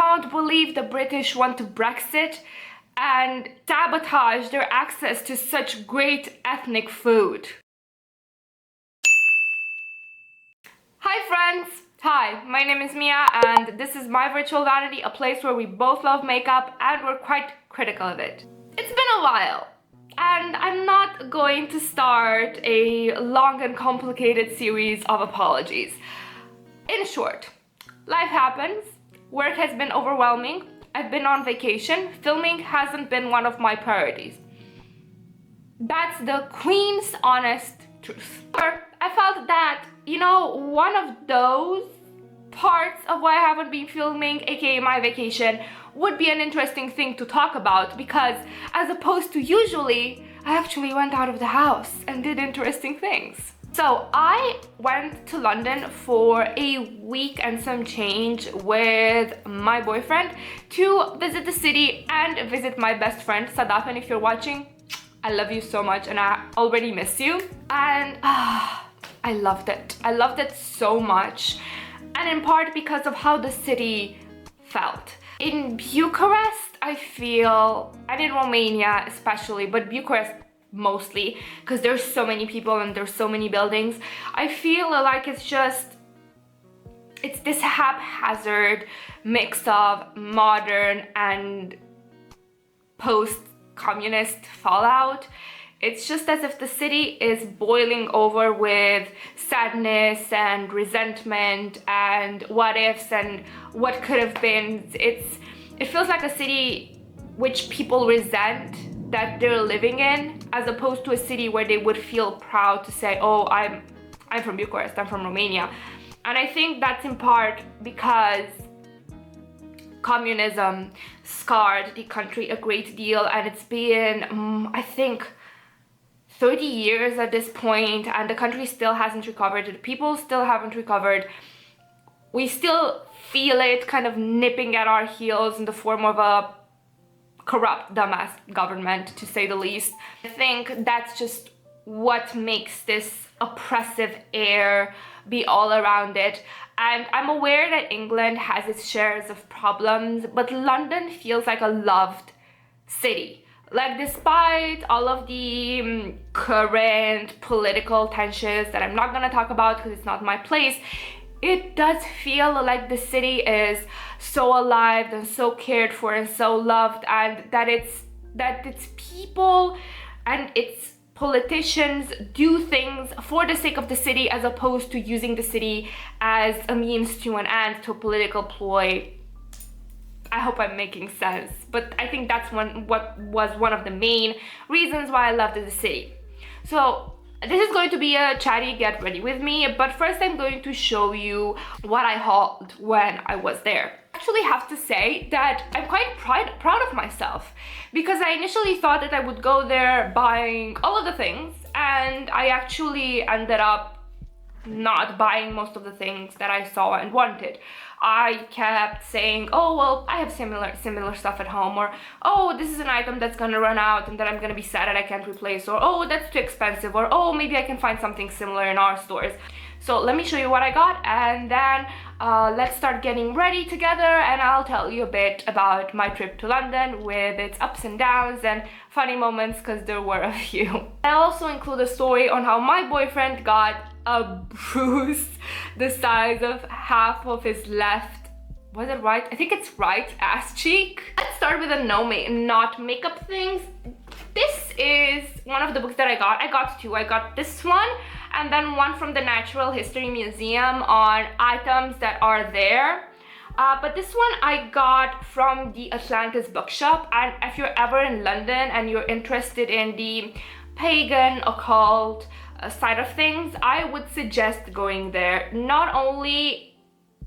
cannot believe the British want to Brexit and sabotage their access to such great ethnic food. Hi friends! Hi, my name is Mia and this is My Virtual Vanity, a place where we both love makeup and we're quite critical of it. It's been a while and I'm not going to start a long and complicated series of apologies. In short, life happens, work has been overwhelming, I've been on vacation, filming hasn't been one of my priorities. That's the Queen's honest truth. I felt that, one of those parts of why I haven't been filming, aka my vacation, would be an interesting thing to talk about because as opposed to usually, I actually went out of the house and did interesting things. So I went to London for a week and some change with my boyfriend to visit the city and visit my best friend Sadaf, and if you're watching, I love you so much and I already miss you. And I loved it. I loved it so much, and in part because of how the city felt. In Bucharest, I feel, and in Romania especially, but Bucharest mostly, because there's so many people and there's so many buildings, I feel like it's this haphazard mix of modern and post-communist fallout. It's just as if the city is boiling over with sadness and resentment and what ifs and what could have been. It feels like a city which people resent that they're living in, as opposed to a city where they would feel proud to say, oh, I'm from Bucharest, I'm from Romania. And I think that's in part because communism scarred the country a great deal, and it's been, I think, 30 years at this point, and the country still hasn't recovered, the people still haven't recovered. We still feel it kind of nipping at our heels in the form of a corrupt, dumbass government, to say the least. I think that's just what makes this oppressive air be all around it. And I'm aware that England has its shares of problems, but London feels like a loved city. Like, despite all of the current political tensions that I'm not gonna talk about because it's not my place, it does feel like the city is so alive and so cared for and so loved, and that its people and its politicians do things for the sake of the city as opposed to using the city as a means to an end, to a political ploy. I hope I'm making sense, but I think that's what was one of the main reasons why I loved the city. So this is going to be a chatty get ready with me, but first I'm going to show you what I hauled when I was there. I actually have to say that I'm quite proud of myself, because I initially thought that I would go there buying all of the things, and I actually ended up not buying most of the things that I saw and wanted. I kept saying, oh, well, I have similar stuff at home, or oh, this is an item that's gonna run out and that I'm gonna be sad that I can't replace, or oh, that's too expensive, or oh, maybe I can find something similar in our stores. So let me show you what I got, and then let's start getting ready together, and I'll tell you a bit about my trip to London with its ups and downs and funny moments, because there were a few. I'll also include a story on how my boyfriend got a bruise the size of half of his left, was it right? I think it's right ass cheek. Let's start with the not makeup things. This is one of the books that I got. I got two. I got this one and then one from the Natural History Museum on items that are there. But this one I got from the Atlantis bookshop, and if you're ever in London and you're interested in the pagan, occult side of things, I would suggest going there. Not only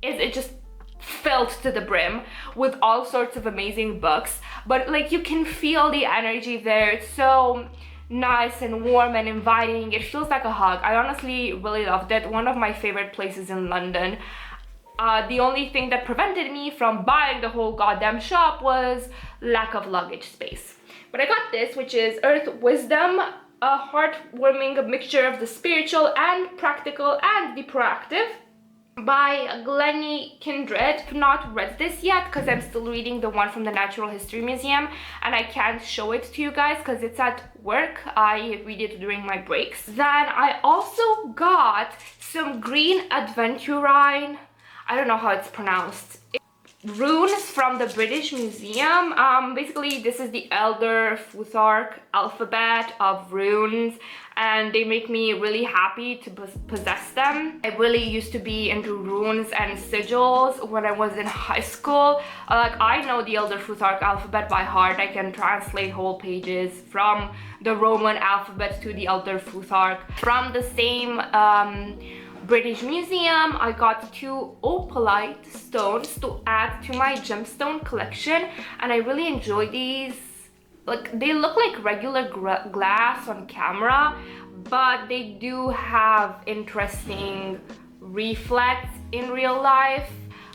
is it just filled to the brim with all sorts of amazing books, but like you can feel the energy there. It's so nice and warm and inviting. It feels like a hug. I honestly really loved it. One of my favorite places in London. The only thing that prevented me from buying the whole goddamn shop was lack of luggage space. But I got this, which is Earth Wisdom, a heartwarming mixture of the spiritual and practical and the proactive. by Glennie Kindred. I've not read this yet because I'm still reading the one from the Natural History Museum and I can't show it to you guys because it's at work. I read it during my breaks. Then I also got some green aventurine, I don't know how it's pronounced, runes from the British Museum. Basically this is the Elder Futhark alphabet of runes and they make me really happy to possess them. I really used to be into runes and sigils when I was in high school. Like, I know the Elder Futhark alphabet by heart. I can translate whole pages from the Roman alphabet to the Elder Futhark. From the same British Museum, I got 2 opalite stones to add to my gemstone collection and I really enjoy these. Like, they look like regular glass on camera, but they do have interesting reflex in real life.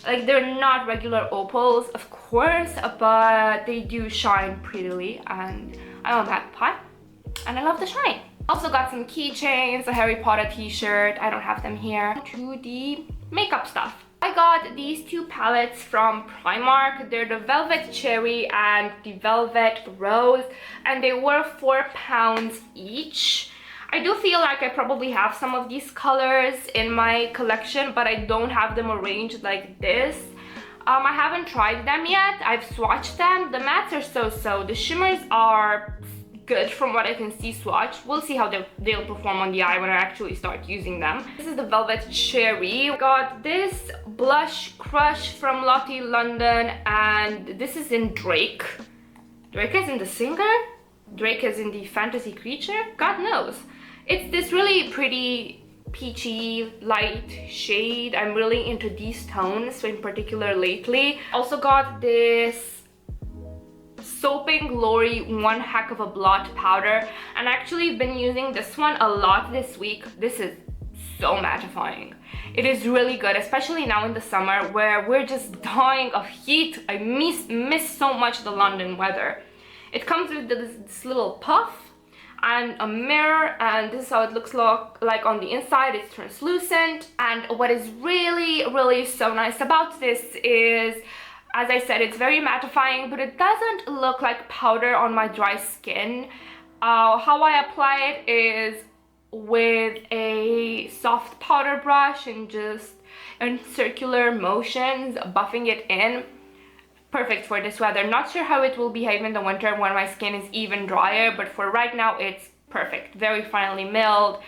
Like, they're not regular opals, of course, but they do shine prettily and I'm a magpie and I love the shine. Also got some keychains, a Harry Potter t-shirt, I don't have them here. To the makeup stuff. I got these 2 palettes from Primark. They're the Velvet Cherry and the Velvet Rose and they were £4 each. I do feel like I probably have some of these colors in my collection, but I don't have them arranged like this. I haven't tried them yet. I've swatched them. The mattes are so-so. The shimmers are good from what I can see swatched. We'll see how they'll perform on the eye when I actually start using them. This is the Velvet Cherry. I got this blush crush from Lottie London and this is in Drake. Drake is in the singer? Drake is in the fantasy creature? God knows. It's this really pretty peachy light shade. I'm really into these tones in particular lately. Also got this Soaping Glory One Heck of a Blot powder and actually been using this one a lot this week. This is so mattifying. It is really good, especially now in the summer where we're just dying of heat. I miss so much the London weather. It comes with this little puff and a mirror and this is how it looks like on the inside. It's translucent and what is really so nice about this is, as I said, it's very mattifying, but it doesn't look like powder on my dry skin. How I apply it is with a soft powder brush and just in circular motions, buffing it in. Perfect for this weather. Not sure how it will behave in the winter when my skin is even drier, but for right now, it's perfect. Very finely milled.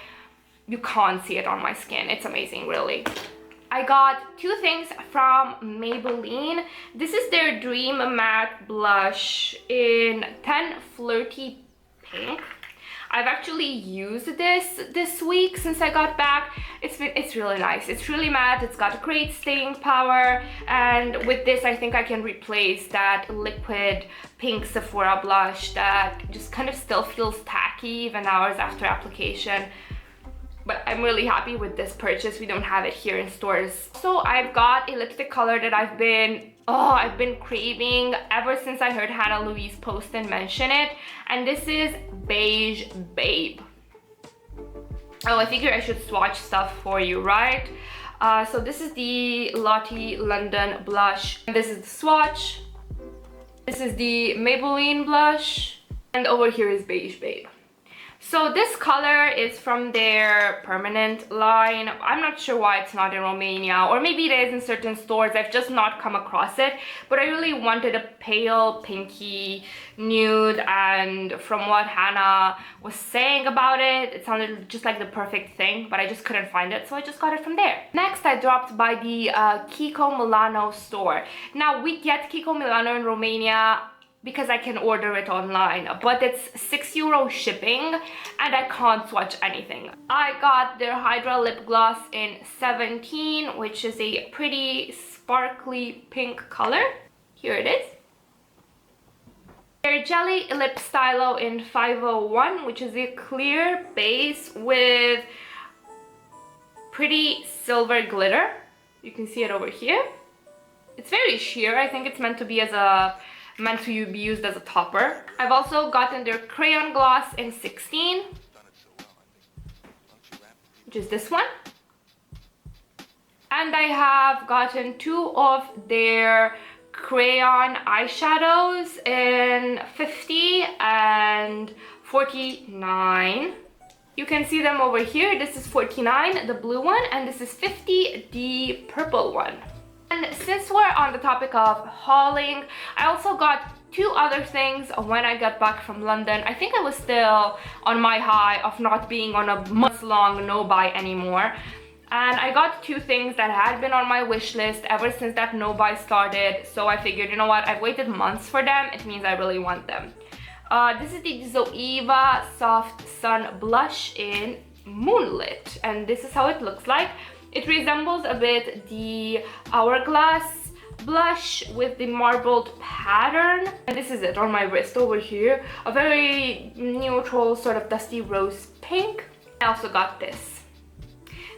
You can't see it on my skin. It's amazing, really. I got 2 things from Maybelline. This is their Dream Matte Blush in 10 Flirty Pink. I've actually used this week since I got back. It's really nice. It's really matte. It's got great staying power. And with this, I think I can replace that liquid pink Sephora blush that just kind of still feels tacky even hours after application. But I'm really happy with this purchase. We don't have it here in stores. So I've got a lipstick color that I've been craving ever since I heard Hannah Louise post and mention it. And this is Beige Babe. Oh, I figure I should swatch stuff for you, right? So this is the Lottie London blush. And this is the swatch. This is the Maybelline blush. And over here is Beige Babe. So this color is from their permanent line. I'm not sure why it's not in Romania, or maybe it is in certain stores. I've just not come across it, but I really wanted a pale pinky nude, and from what Hannah was saying about it, it sounded just like the perfect thing, but I just couldn't find it, so I just got it from there. Next, I dropped by the Kiko Milano store. Now, we get Kiko Milano in Romania because I can order it online, but it's €6 shipping and I can't swatch anything. I got their Hydra lip gloss in 17, which is a pretty sparkly pink color. Here it is. Their Jelly Lip Stylo in 501, which is a clear base with pretty silver glitter. You can see it over here. It's very sheer. I think it's meant to be used as a topper. I've also gotten their crayon gloss in 16, which is this one. And I have gotten 2 of their crayon eyeshadows in 50 and 49. You can see them over here. This is 49, the blue one, and this is 50, the purple one. And since we're on the topic of hauling, I also got 2 other things when I got back from London. I think I was still on my high of not being on a month-long no-buy anymore. And I got 2 things that had been on my wish list ever since that no-buy started. So I figured, you know what, I've waited months for them. It means I really want them. This is the Zoeva Soft Sun Blush in Moonlit. And this is how it looks like. It resembles a bit the Hourglass blush with the marbled pattern. And this is it on my wrist over here. A very neutral sort of dusty rose pink. I also got this.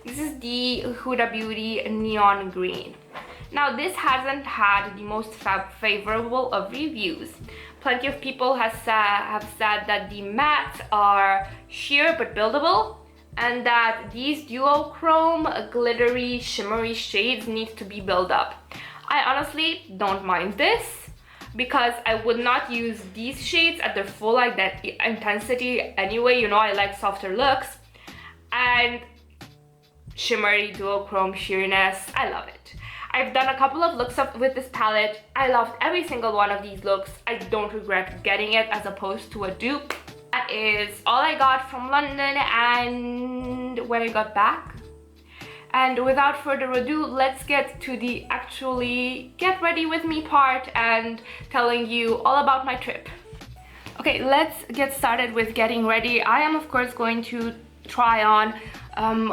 This is the Huda Beauty Neon Green. Now this hasn't had the most favorable of reviews. Plenty of people have said that the mattes are sheer but buildable, and that these duochrome glittery shimmery shades need to be built up. I honestly don't mind this because I would not use these shades at their full like that intensity anyway. You know, I like softer looks, and shimmery duochrome sheerness, I love it. I've done a couple of looks with this palette. I loved every single one of these looks. I don't regret getting it as opposed to a dupe. That is all I got from London and when I got back. And without further ado, let's get to the actually get ready with me part and telling you all about my trip. Okay, let's get started with getting ready. I am of course going to try on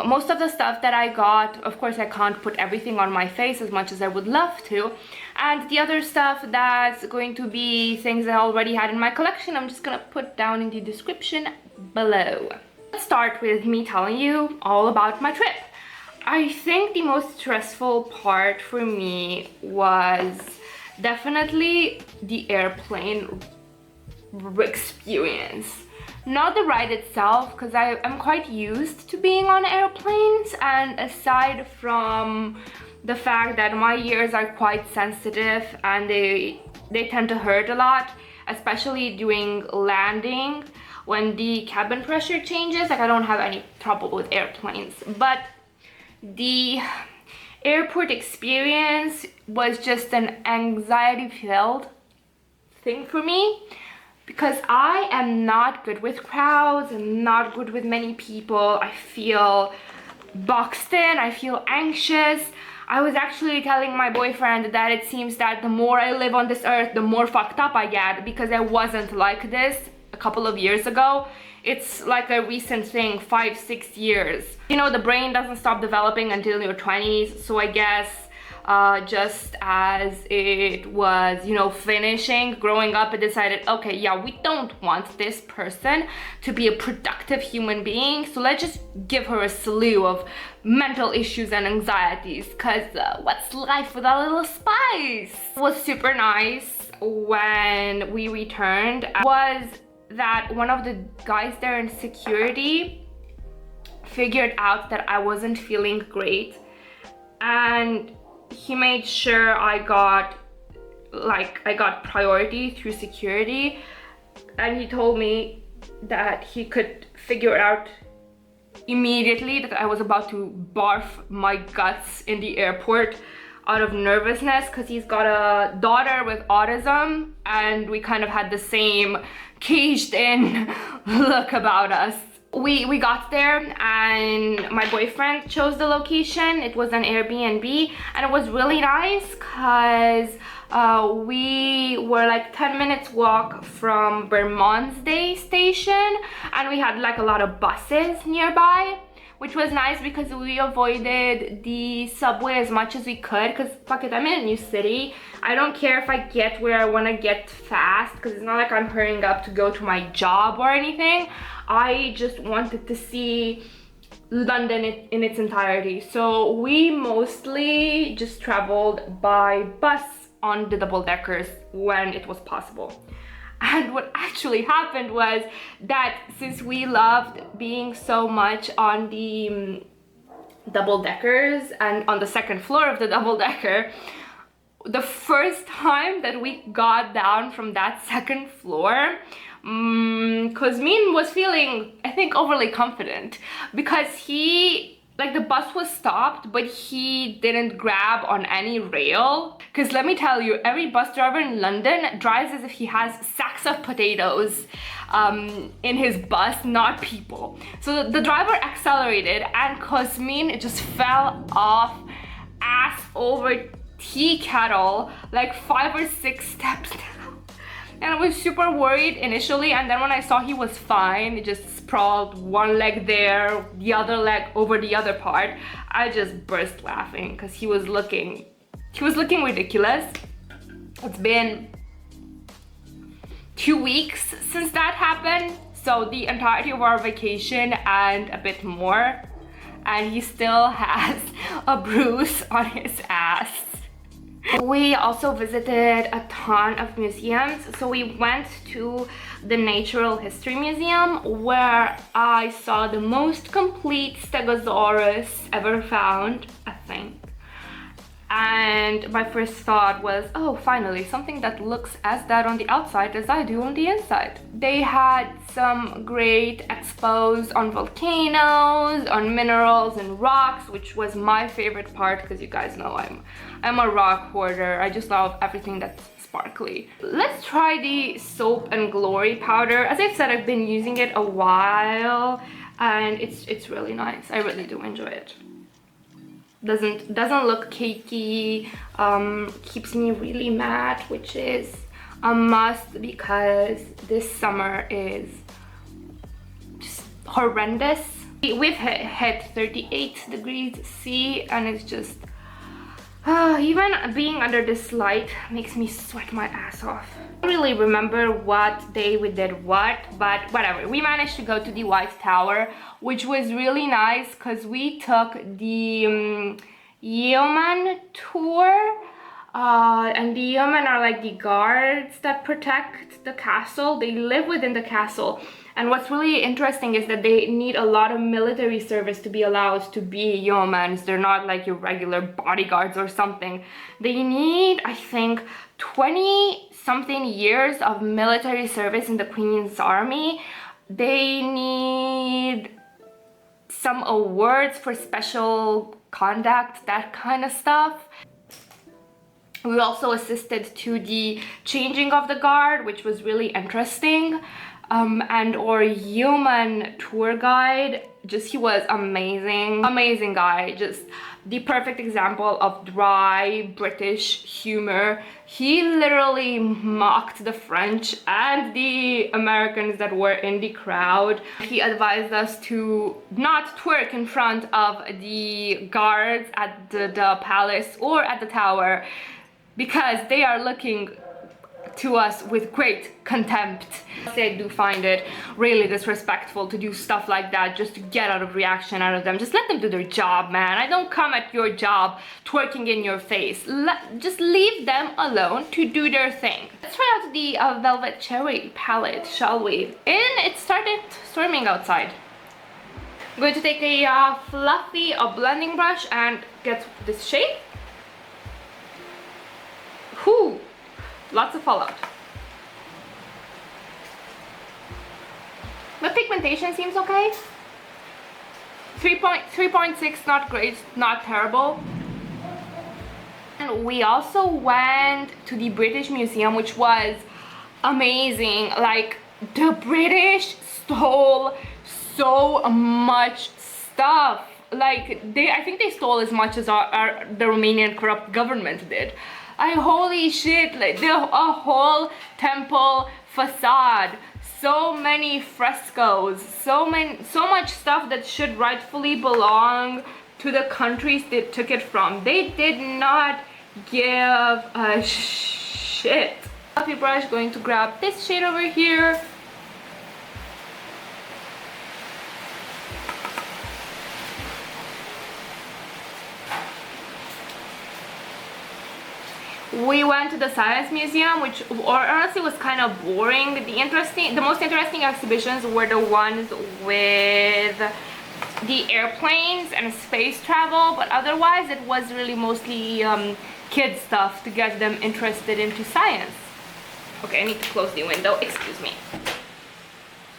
most of the stuff that I got. Of course I can't put everything on my face as much as I would love to, and the other stuff that's going to be things that I already had in my collection, I'm just gonna put down in the description below. Let's start with me telling you all about my trip. I think the most stressful part for me was definitely the airplane experience. Not the ride itself, because I am quite used to being on airplanes, and aside from the fact that my ears are quite sensitive and they tend to hurt a lot, especially during landing when the cabin pressure changes. Like, I don't have any trouble with airplanes, but the airport experience was just an anxiety-filled thing for me. Because I am not good with crowds, I'm not good with many people. I feel boxed in, I feel anxious. I was actually telling my boyfriend that it seems that the more I live on this earth, the more fucked up I get, because I wasn't like this a couple of years ago. It's like a recent thing, 5-6 years. You know, the brain doesn't stop developing until your 20s, so I guess just as it was, you know, finishing, growing up, I decided, okay, yeah, we don't want this person to be a productive human being, so let's just give her a slew of mental issues and anxieties, because what's life without a little spice? It was super nice when we returned was that one of the guys there in security figured out that I wasn't feeling great, and he made sure I got priority through security, and he told me that he could figure out immediately that I was about to barf my guts in the airport out of nervousness, because he's got a daughter with autism, and we kind of had the same caged in look about us. We got there and my boyfriend chose the location. It was an Airbnb, and it was really nice because we were like 10 minutes walk from Bermondsey station, and we had like a lot of buses nearby, which was nice because we avoided the subway as much as we could, because fuck it, I'm in a new city. I don't care if I get where I want to get fast, because it's not like I'm hurrying up to go to my job or anything. I just wanted to see London in its entirety. So we mostly just traveled by bus on the double-deckers when it was possible. And what actually happened was that since we loved being so much on the double-deckers, and on the second floor of the double-decker, the first time that we got down from that second floor, Cosmin was feeling, I think, overly confident because like the bus was stopped, but he didn't grab on any rail. Because let me tell you, every bus driver in London drives as if he has sacks of potatoes in his bus, not people. So the driver accelerated and Cosmin just fell off ass over tea kettle like 5 or 6 steps down. And I was super worried initially, and then when I saw he was fine, he just sprawled one leg there, the other leg over the other part, I just burst laughing because he was looking ridiculous. It's been 2 weeks since that happened, so the entirety of our vacation and a bit more, and he still has a bruise on his ass. We also visited a ton of museums. So we went to the Natural History Museum, where I saw the most complete Stegosaurus ever found, I think. And my first thought was, oh, finally, something that looks as dead on the outside as I do on the inside. They had some great expos on volcanoes, on minerals and rocks, which was my favorite part because you guys know I'm a rock hoarder. I just love everything that's sparkly. Let's try the Soap and Glory powder. As I've said, I've been using it a while and it's really nice. I really do enjoy it. Doesn't look cakey, keeps me really matte, which is a must because this summer is just horrendous. We've hit 38 degrees C and it's just even being under this light makes me sweat my ass off. I don't really remember what day we did what, but whatever. We managed to go to the White Tower, which was really nice because we took the yeoman tour, and the yeoman are like the guards that protect the castle. They live within the castle, and what's really interesting is that they need a lot of military service to be allowed to be yeomans. They're not like your regular bodyguards or something. They need, I think, 20-something years of military service in the Queen's Army. They need some awards for special conduct, that kind of stuff. We also assisted to the changing of the guard, which was really interesting. And our human tour guide, he was amazing guy, just the perfect example of dry British humor. He literally mocked the French and the Americans that were in the crowd. He advised us to not twerk in front of the guards at the palace or at the tower because they are looking to us with great contempt. I do find it really disrespectful to do stuff like that just to get out of reaction out of them. Just let them do their job, man. I don't come at your job twerking in your face. Just leave them alone to do their thing. Let's try out the Velvet Cherry palette, shall we? And it started storming outside. I'm going to take a fluffy blending brush and get this shade. Whew. Lots of fallout. The pigmentation seems okay. 3.6, not great, not terrible. And we also went to the British Museum, which was amazing. Like, the British stole so much stuff. Like, I think they stole as much as the Romanian corrupt government did. Holy shit, like a whole temple facade, so many frescoes, so much stuff that should rightfully belong to the countries they took it from. They did not give a shit. Fluffy brush, going to grab this shade over here. We went to the Science Museum, which honestly was kind of boring. The most interesting exhibitions were the ones with the airplanes and space travel, but otherwise it was really mostly kid stuff to get them interested into science. Okay, I need to close the window, excuse me.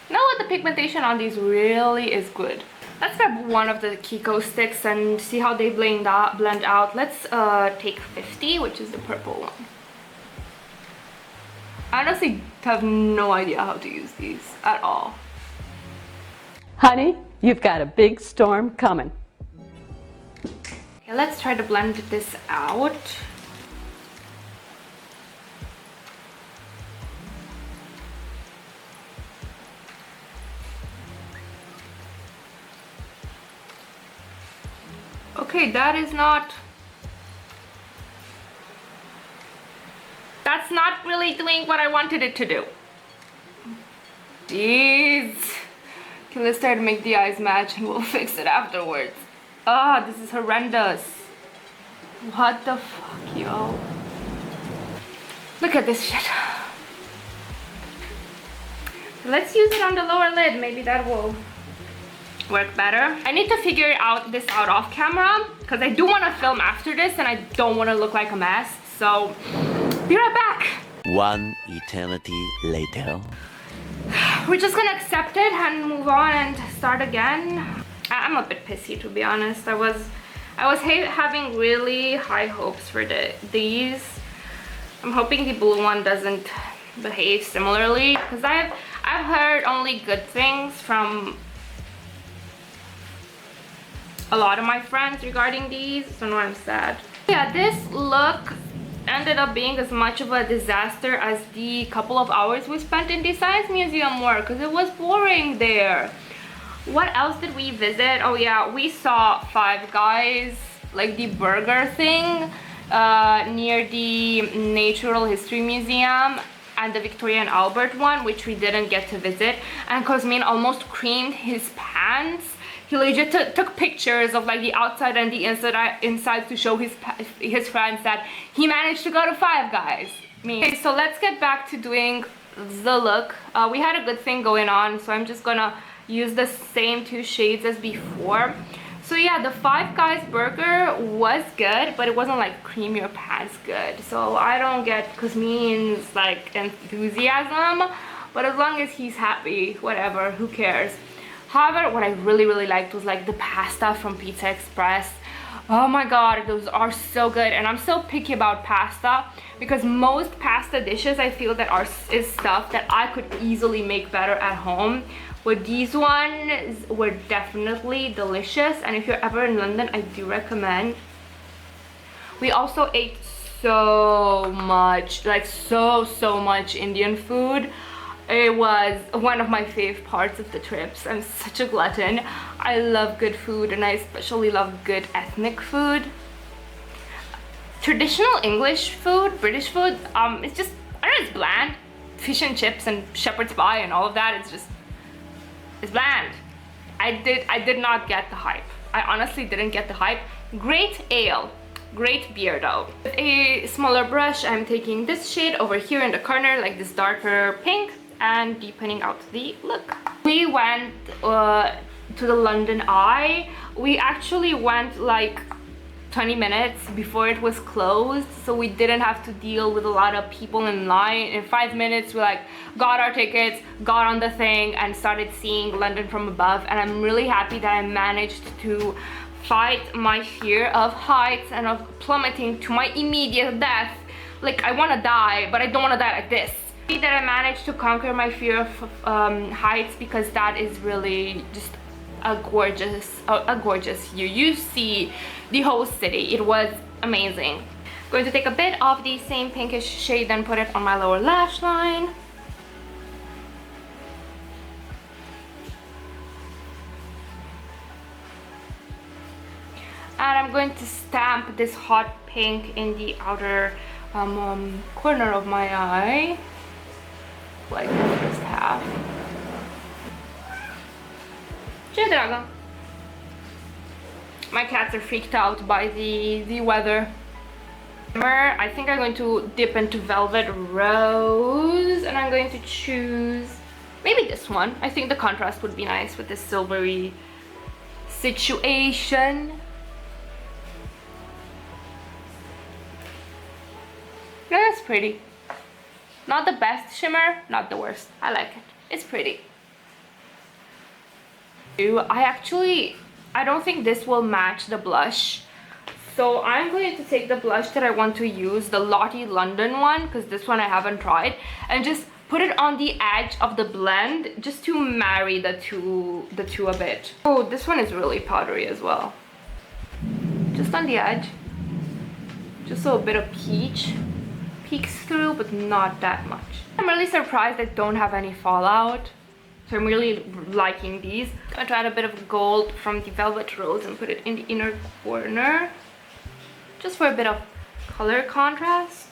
You know what, the pigmentation on these really is good. Let's grab one of the Kiko sticks and see how they blend out. Let's take 50, which is the purple one. I honestly have no idea how to use these at all. Honey, you've got a big storm coming. Okay, let's try to blend this out. Okay, that's not really doing what I wanted it to do. Jeez. Okay, let's try to make the eyes match and we'll fix it afterwards. Ah, this is horrendous. What the fuck, yo? Look at this shit. Let's use it on the lower lid. Maybe that will work better. I need to figure this out off camera because I do want to film after this and I don't want to look like a mess. So, be right back. One eternity later. We're just gonna accept it and move on and start again. I'm a bit pissy, to be honest. I was having really high hopes for these. I'm hoping the blue one doesn't behave similarly because I've heard only good things from a lot of my friends regarding these, so now I'm sad. Yeah, this look ended up being as much of a disaster as the couple of hours we spent in the Science Museum were, because it was boring there. What else did we visit? Oh yeah, we saw Five Guys, like the burger thing, near the Natural History Museum, and the Victoria and Albert one, which we didn't get to visit. And Cosmin almost creamed his pants. He legit took pictures of like the outside and the inside to show his friends that he managed to go to Five Guys. Okay, so let's get back to doing the look. We had a good thing going on, so I'm just gonna use the same two shades as before. So yeah, the Five Guys burger was good, but it wasn't like cream your pants good. So I don't get Cosmin's like enthusiasm, but as long as he's happy, whatever, who cares. However, what I really liked was like the pasta from Pizza Express. Oh my god, those are so good. And I'm so picky about pasta because most pasta dishes I feel that is stuff that I could easily make better at home. But these ones were definitely delicious, and if you're ever in London, I do recommend. We also ate so much, like so much Indian food. It was one of my fave parts of the trips. I'm such a glutton. I love good food, and I especially love good ethnic food. Traditional English food, British food, it's just, I don't know, it's bland. Fish and chips and shepherd's pie and all of that, it's bland. I did not get the hype. I honestly didn't get the hype. Great ale, great beer though. With a smaller brush, I'm taking this shade over here in the corner, like this darker pink, and deepening out the look. We went to the London Eye. We actually went like 20 minutes before it was closed, so we didn't have to deal with a lot of people in line. In 5 minutes we like got our tickets, got on the thing, and started seeing London from above. And I'm really happy that I managed to fight my fear of heights and of plummeting to my immediate death. Like, I want to die, but I don't want to die like this. That I managed to conquer my fear of heights, because that is really just a gorgeous view. You see the whole city. It was amazing. Going to take a bit of the same pinkish shade and put it on my lower lash line. And I'm going to stamp this hot pink in the outer corner of my eye, like the first half. Draga. My cats are freaked out by the weather. I think I'm going to dip into Velvet Rose, and I'm going to choose maybe this one. I think the contrast would be nice with this silvery situation. Yeah, that's pretty. Not the best shimmer, not the worst. I like it. It's pretty. I don't think this will match the blush. So I'm going to take the blush that I want to use, the Lottie London one, because this one I haven't tried, and just put it on the edge of the blend just to marry the two a bit. Oh, this one is really powdery as well. Just on the edge. Just so a bit of peach peeks through, but not that much. I'm really surprised I don't have any fallout. So I'm really liking these. I'm going to add a bit of gold from the Velvet Rose and put it in the inner corner. Just for a bit of color contrast.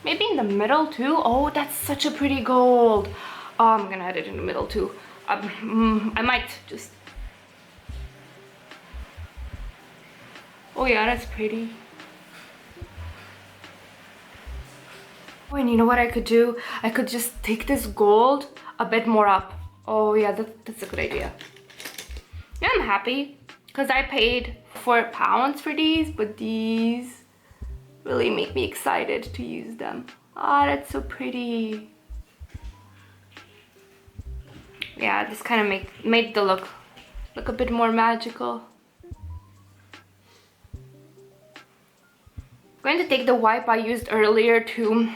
Maybe in the middle too. Oh, that's such a pretty gold. Oh, I'm going to add it in the middle too. I might just... Oh yeah, that's pretty. Oh, and you know what I could do? I could just take this gold a bit more up. Oh yeah, that's a good idea. Yeah, I'm happy because I paid £4 for these, but these really make me excited to use them. Ah, that's so pretty. Yeah, this kind of made the look a bit more magical. I'm going to take the wipe I used earlier to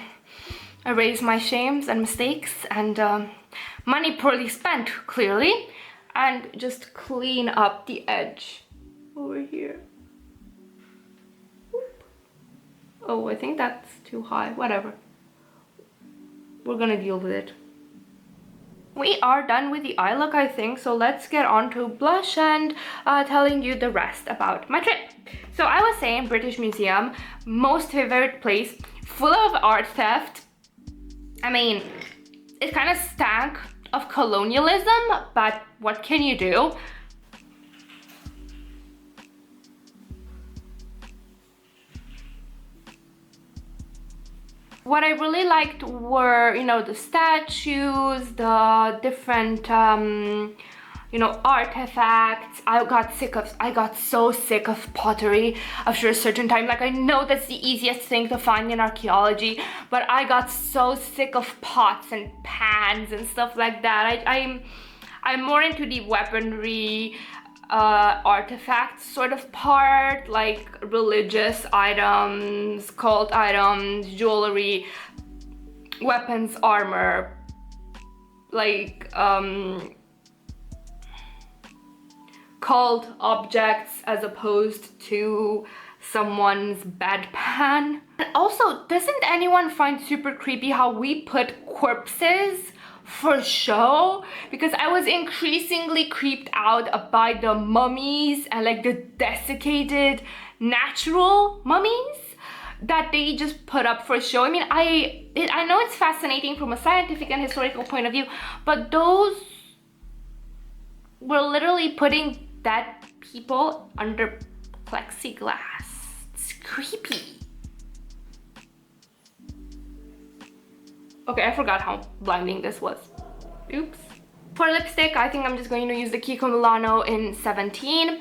erase my shames and mistakes and money poorly spent, clearly, and just clean up the edge over here. Oh, I think that's too high. Whatever. We're gonna deal with it. We are done with the eye look, I think, so let's get on to blush and telling you the rest about my trip. So I was saying British Museum, most favorite place, full of art theft. I mean, it kind of stank of colonialism, but what can you do? What I really liked were, you know, the statues, the different, you know, artifacts. I got so sick of pottery after a certain time. Like, I know that's the easiest thing to find in archaeology, but I got so sick of pots and pans and stuff like that. I'm more into the weaponry, artifacts sort of part, like religious items, cult items, jewelry, weapons, armor, like cult objects as opposed to someone's bedpan. And also, doesn't anyone find super creepy how we put corpses for show? Because I was increasingly creeped out by the mummies and like the desiccated natural mummies that they just put up for show. I mean, I know it's fascinating from a scientific and historical point of view, but those were literally putting dead people under plexiglass. It's creepy. Okay, I forgot how blinding this was. Oops. For lipstick, I think I'm just going to use the Kiko Milano in 17.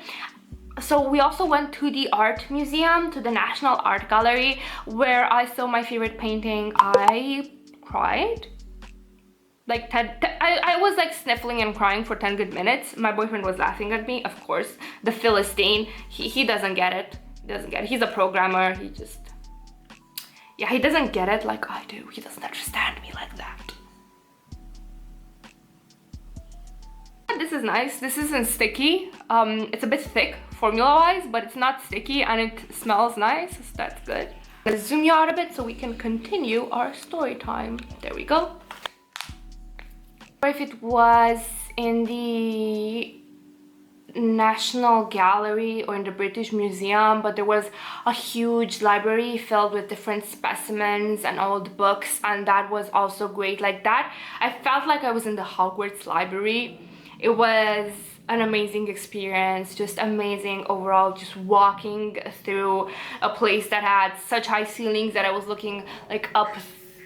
So we also went to the art museum, to the National Art Gallery, where I saw my favorite painting. I cried. Like, I was like sniffling and crying for 10 good minutes. My boyfriend was laughing at me, of course. The Philistine, he doesn't get it. He doesn't get it. He's a programmer. He just... yeah, he doesn't get it like I do. He doesn't understand me like that. This is nice. This isn't sticky. It's a bit thick formula-wise, but it's not sticky and it smells nice, so that's good. I'm gonna zoom you out a bit so we can continue our story time. There we go. Or if it was in the National Gallery or in the British Museum, but there was a huge library filled with different specimens and old books, and that was also great. Like that, I felt like I was in the Hogwarts library. It was an amazing experience, just amazing overall, just walking through a place that had such high ceilings that I was looking like up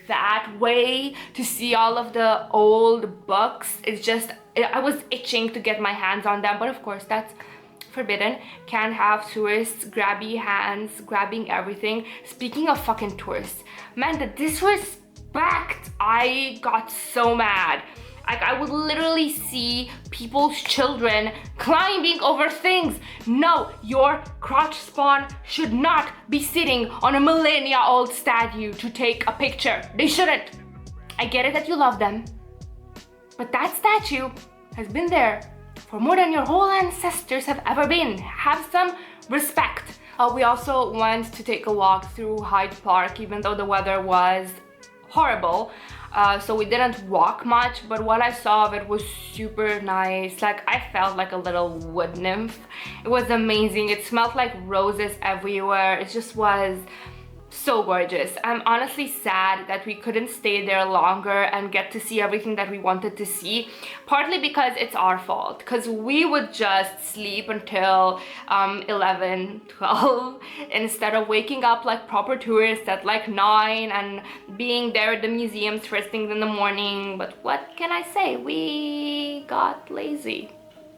that way to see all of the old books. It's just, I was itching to get my hands on them, but of course that's forbidden. Can't have tourists grabby hands, grabbing everything. Speaking of fucking tourists, man, the disrespect, I got so mad. Like, I would literally see people's children climbing over things. No, your crotch spawn should not be sitting on a millennia-old statue to take a picture. They shouldn't. I get it that you love them, but that statue has been there for more than your whole ancestors have ever been. Have some respect. We also went to take a walk through Hyde Park, even though the weather was horrible. So we didn't walk much, but what I saw of it was super nice. Like, I felt like a little wood nymph. It was amazing. It smelled like roses everywhere. It just was so gorgeous. I'm honestly sad that we couldn't stay there longer and get to see everything that we wanted to see, partly because it's our fault, because we would just sleep until 11, 12 instead of waking up like proper tourists at like 9 and being there at the museums first thing in the morning. But what can I say? We got lazy.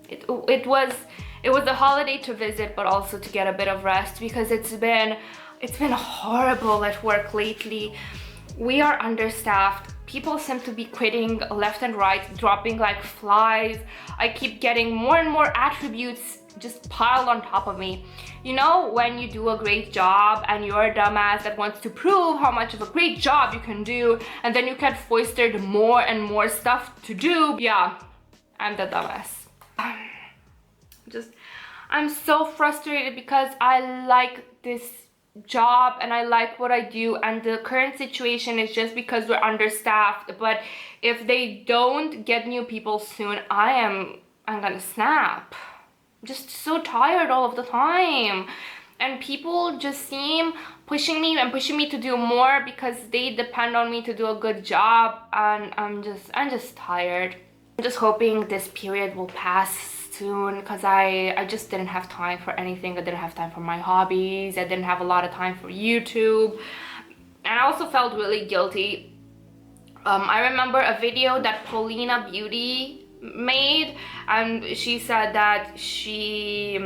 It was a holiday to visit, but also to get a bit of rest, because it's been horrible at work lately. We are understaffed. People seem to be quitting left and right, dropping like flies. I keep getting more and more attributes just piled on top of me. You know, when you do a great job and you're a dumbass that wants to prove how much of a great job you can do, and then you get foisted more and more stuff to do. Yeah, I'm the dumbass. I'm so frustrated because I like this job and I like what I do, and the current situation is just because we're understaffed. But if they don't get new people soon, I'm gonna snap. I'm just so tired all of the time, and people just seem pushing me to do more because they depend on me to do a good job, and I'm just tired. I'm just hoping this period will pass soon, because I just didn't have time for anything. I didn't have time for my hobbies. I didn't have a lot of time for YouTube, and I also felt really guilty. I remember a video that Paulina Beauty made, and she said that she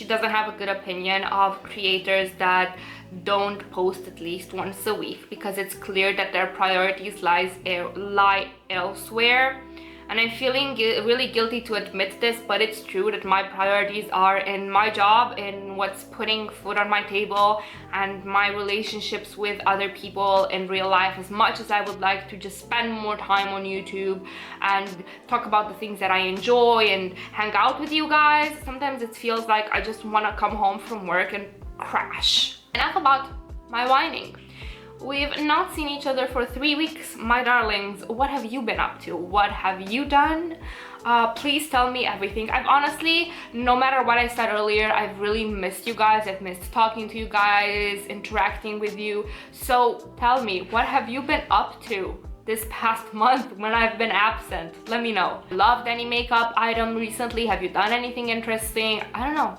doesn't have a good opinion of creators that don't post at least once a week, because it's clear that their priorities lie elsewhere. And I'm feeling really guilty to admit this, but it's true that my priorities are in my job, in what's putting food on my table, and my relationships with other people in real life. As much as I would like to just spend more time on YouTube and talk about the things that I enjoy and hang out with you guys, sometimes it feels like I just want to come home from work and crash. Enough about my whining. We've not seen each other for 3 weeks, my darlings. What have you been up to? What have you done? Please tell me everything. I've honestly, no matter what I said earlier, I've really missed you guys. I've missed talking to you guys, interacting with you. So tell me, what have you been up to this past month when I've been absent? Let me know. Loved any makeup item recently? Have you done anything interesting? I don't know.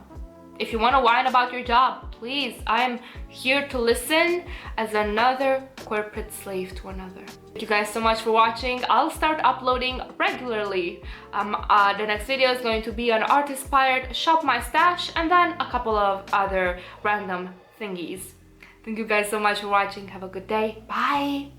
If you want to whine about your job, please, I'm here to listen as another corporate slave to another. Thank you guys so much for watching. I'll start uploading regularly. The next video is going to be an art-inspired shop my stash, and then a couple of other random thingies. Thank you guys so much for watching. Have a good day. Bye.